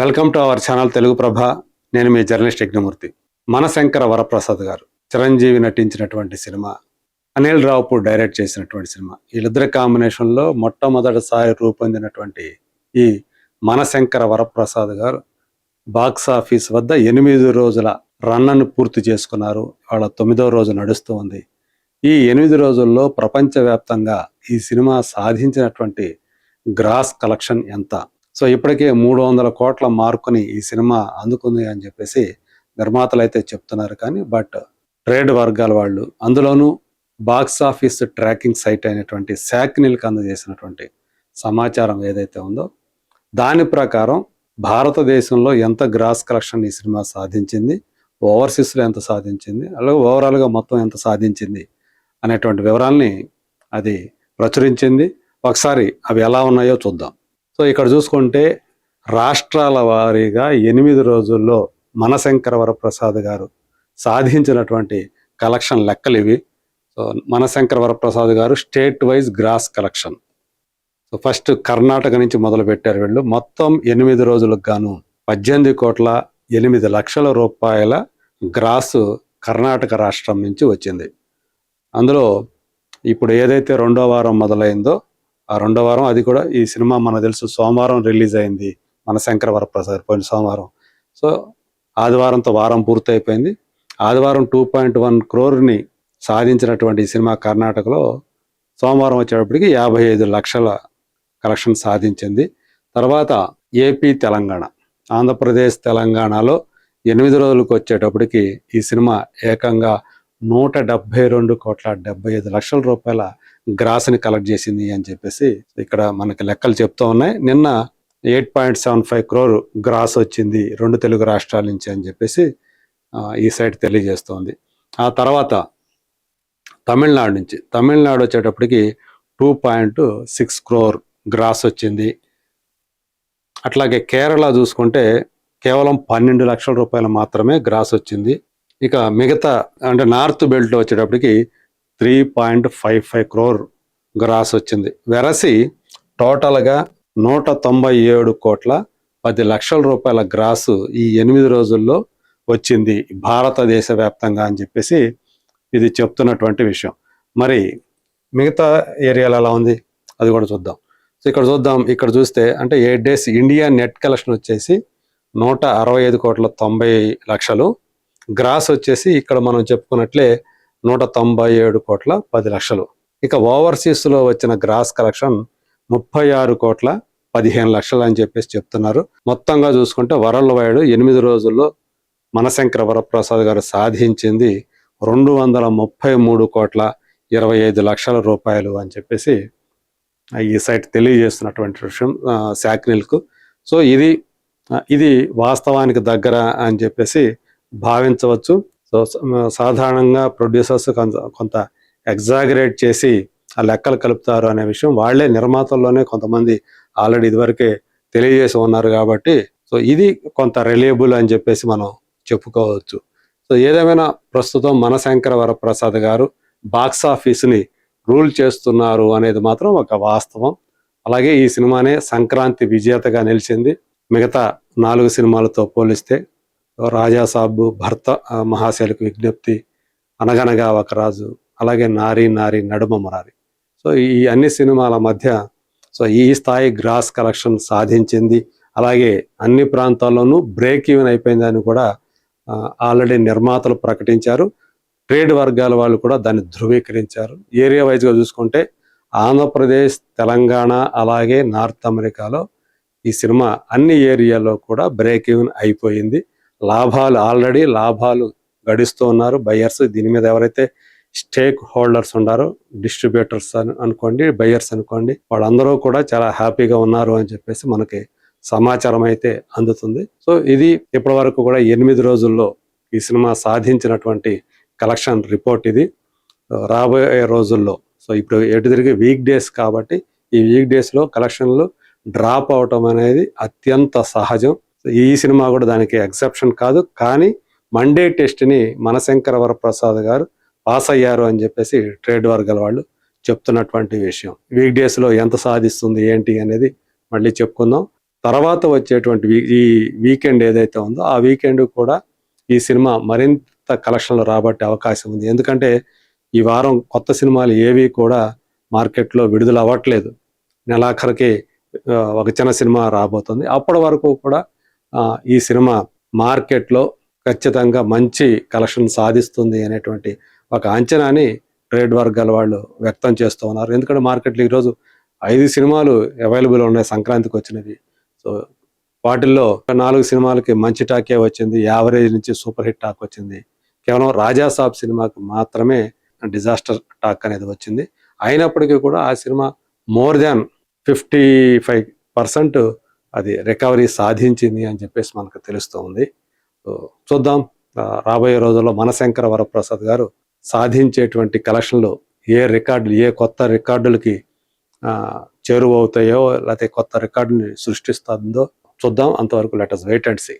Welcome to our channel Telugu Prabha. నేను మీ journalist Yagnamurthy. Mana Shankara Varaprasad Garu Chiranjeevi నటించినటువంటి సినిమా, అనిల్ రావుపూర్ డైరెక్ట్ చేసినటువంటి సినిమా, వీళ్ళిద్దరి కాంబినేషన్లో మొట్టమొదటిసారి రూపొందినటువంటి ఈ మనశంకర వరప్రసాద్ గారు బాక్స్ ఆఫీస్ వద్ద 8 రోజుల రన్ను పూర్తి చేసుకున్నారు. వాళ్ళ 9వ రోజు నడుస్తూ ఉంది. ఈ 8 రోజుల్లో ప్రపంచవ్యాప్తంగా ఈ సినిమా సాధించినటువంటి గ్రాస్ కలెక్షన్ ఎంత? సో ఇప్పటికే 300 కోట్ల మార్కుని ఈ సినిమా అందుకుంది అని చెప్పేసి నిర్మాతలు అయితే చెప్తున్నారు. కానీ ట్రేడ్ వర్గాల వాళ్ళు, అందులోనూ బాక్స్ ఆఫీస్ ట్రాకింగ్ సైట్ అయినటువంటి శాక్నిల్కి అందజేసినటువంటి సమాచారం ఏదైతే ఉందో దాని ప్రకారం భారతదేశంలో ఎంత గ్రాస్ కలెక్షన్ ఈ సినిమా సాధించింది, ఓవర్సీస్లో ఎంత సాధించింది, అలాగే ఓవరాల్గా మొత్తం ఎంత సాధించింది అనేటువంటి వివరాల్ని అది ప్రచురించింది. ఒకసారి అవి ఎలా ఉన్నాయో చూద్దాం. సో ఇక్కడ చూసుకుంటే రాష్ట్రాల వారీగా 8 రోజుల్లో మనశంకర వరప్రసాద్ గారు సాధించినటువంటి కలెక్షన్ లెక్కలు ఇవి. So Manashankara Varaprasad garu state wise gross collection. So first Karnataka నుంచి మొదలు పెట్టారు వీళ్ళు. మొత్తం 8 రోజులకు గాను 18,08,00,000 రూపాయల గ్రాసు కర్ణాటక రాష్ట్రం నుంచి వచ్చింది. అందులో ఇప్పుడు ఏదైతే 2వ వారం మొదలైందో ఆ 2వ వారం, అది కూడా ఈ సినిమా మనకు తెలుసు సోమవారం రిలీజ్ అయింది మనశంకర వరప్రసాద్, పోయిన సోమవారం. సో ఆదివారంతో వారం పూర్తయిపోయింది. ఆదివారం 2.1 crore సాధించినటువంటి ఈ సినిమా కర్ణాటకలో సోమవారం వచ్చేటప్పటికి 55 లక్షల కలెక్షన్ సాధించింది. తర్వాత ఏపీ, తెలంగాణ, ఆంధ్రప్రదేశ్, తెలంగాణలో 8 రోజులకు వచ్చేటప్పటికి ఈ సినిమా ఏకంగా 172,75,00,000 రూపాయల గ్రాస్ని కలెక్ట్ చేసింది అని చెప్పేసి ఇక్కడ మనకి లెక్కలు చెప్తూ ఉన్నాయి. నిన్న 8.75 crore గ్రాస్ వచ్చింది 2 తెలుగు రాష్ట్రాల నుంచి అని చెప్పేసి ఈ సైట్ తెలియజేస్తోంది. ఆ తర్వాత తమిళనాడు వచ్చేటప్పటికి 2.6 crore గ్రాస్ వచ్చింది. అట్లాగే కేరళ చూసుకుంటే కేవలం 12 లక్షల రూపాయలు మాత్రమే గ్రాస్ వచ్చింది. ఇక మిగతా అంటే నార్త్ బెల్ట్ వచ్చేటప్పటికి 3.55 crore గ్రాస్ వచ్చింది. వెరసి టోటల్గా 197,10,00,000 రూపాయల గ్రాసు ఈ 8 రోజుల్లో వచ్చింది భారతదేశ వ్యాప్తంగా అని చెప్పేసి ఇది చెప్తున్నటువంటి విషయం. మరి మిగతా ఏరియాలో ఎలా ఉంది అది కూడా చూద్దాం. సో ఇక్కడ చూస్తే అంటే 8 days ఇండియా నెట్ కలెక్షన్ వచ్చేసి 165,90,00,000, గ్రాస్ వచ్చేసి ఇక్కడ మనం చెప్పుకున్నట్లే 197,10,00,000. ఇక ఓవర్సీస్లో వచ్చిన గ్రాస్ కలెక్షన్ 36,15,00,000 అని చెప్పేసి చెప్తున్నారు. మొత్తంగా చూసుకుంటే వరల్డ్ వైడ్ 8 రోజుల్లో మనశంకర వరప్రసాద్ గారు సాధించింది 233,25,00,000 రూపాయలు అని చెప్పేసి ఈ సైట్ తెలియజేస్తున్నటువంటి విషయం శాక్నిల్కు. సో ఇది వాస్తవానికి దగ్గర అని చెప్పేసి భావించవచ్చు. సో సాధారణంగా ప్రొడ్యూసర్స్ కొంత ఎగ్జాగరేట్ చేసి ఆ లెక్కలు కలుపుతారు అనే విషయం వాళ్ళే నిర్మాతల్లోనే కొంతమంది ఆల్రెడీ ఇదివరకే తెలియజేసి ఉన్నారు. కాబట్టి సో ఇది కొంత రిలయబుల్ అని చెప్పేసి మనం చెప్పుకోవచ్చు. సో ఏదేమైనా ప్రస్తుతం మనశంకర వరప్రసాద్ గారు బాక్స్ ఆఫీస్ని రూల్ చేస్తున్నారు అనేది మాత్రం ఒక వాస్తవం. అలాగే ఈ సినిమానే సంక్రాంతి విజేతగా నిలిచింది. మిగతా 4 సినిమాలతో పోలిస్తే రాజాసాబు, భర్త మహాశైలకు విజ్ఞప్తి, అనగనగా ఒక రాజు, అలాగే నారీ నారీ నడుమ మురారి, సో ఈ అన్ని సినిమాల మధ్య సో ఈ స్థాయి గ్రాస్ కలెక్షన్ సాధించింది. అలాగే అన్ని ప్రాంతాల్లోనూ బ్రేక్ ఈవెన్ అయిపోయిందని కూడా ఆల్రెడీ నిర్మాతలు ప్రకటించారు. ట్రేడ్ వర్గాల వాళ్ళు కూడా దాన్ని ధృవీకరించారు. ఏరియా వైజ్గా చూసుకుంటే ఆంధ్రప్రదేశ్, తెలంగాణ, అలాగే నార్త్ అమెరికాలో ఈ సినిమా అన్ని ఏరియాలో కూడా బ్రేక్ ఈవెన్ అయిపోయింది. ఆల్రెడీ లాభాలు గడిస్తూ ఉన్నారు బయ్యర్స్. దీని మీద ఎవరైతే స్టేక్ హోల్డర్స్ ఉన్నారో, డిస్ట్రిబ్యూటర్స్ అనుకోండి, బయ్యర్స్ అనుకోండి, వాళ్ళందరూ కూడా చాలా హ్యాపీగా ఉన్నారు అని చెప్పేసి మనకి సమాచారం అయితే అందుతుంది. సో ఇది ఇప్పటి వరకు కూడా 8 రోజుల్లో ఈ సినిమా సాధించినటువంటి కలెక్షన్ రిపోర్ట్ ఇది. రాబోయే రోజుల్లో సో ఇప్పుడు ఎటు తిరిగి వీక్ డేస్ కాబట్టి ఈ వీక్ డేస్లో కలెక్షన్లు డ్రాప్ అవటం అనేది అత్యంత సహజం. ఈ సినిమా కూడా దానికి ఎక్సెప్షన్ కాదు. కానీ మండే టెస్ట్ని మనశంకర వరప్రసాద్ గారు పాస్ అయ్యారు అని చెప్పేసి ట్రేడ్ వర్గాల వాళ్ళు చెప్తున్నటువంటి విషయం. వీక్ డేస్లో ఎంత సాధిస్తుంది ఏంటి అనేది మళ్ళీ చెప్పుకుందాం. తర్వాత వచ్చేటువంటి ఈ వీకెండ్ ఏదైతే ఉందో ఆ వీకెండ్ కూడా ఈ సినిమా మరింత కలెక్షన్లు రాబట్టే అవకాశం ఉంది. ఎందుకంటే ఈ వారం కొత్త సినిమాలు ఏవి కూడా మార్కెట్లో విడుదల అవ్వట్లేదు. నెలాఖరికి ఒక చిన్న సినిమా రాబోతుంది. అప్పటి వరకు కూడా ఈ సినిమా మార్కెట్లో ఖచ్చితంగా మంచి కలెక్షన్ సాధిస్తుంది అనేటువంటి ఒక అంచనాని ట్రేడ్ వర్గాల వాళ్ళు వ్యక్తం చేస్తూ ఉన్నారు. ఎందుకంటే మార్కెట్లో ఈరోజు 5 సినిమాలు అవైలబుల్ ఉన్నాయి సంక్రాంతికి వచ్చినవి. సో వాటిల్లో 4 సినిమాలకి మంచి టాకే వచ్చింది. యావరేజ్ నుంచి సూపర్ హిట్ టాక్ వచ్చింది. కేవలం రాజా సాబ్ సినిమాకి మాత్రమే డిజాస్టర్ టాక్ అనేది వచ్చింది. అయినప్పటికీ కూడా ఆ సినిమా మోర్ దాన్ 55% అది రికవరీ సాధించింది అని చెప్పేసి మనకు తెలుస్తూ ఉంది. సో చూద్దాం రాబోయే రోజుల్లో మనశంకర వరప్రసాద్ గారు సాధించేటువంటి కలెక్షన్లు ఏ కొత్త రికార్డులకి చేరువవుతాయో లేకపోతే కొత్త రికార్డుని సృష్టిస్తుందో చూద్దాం. అంతవరకు let us wait and see.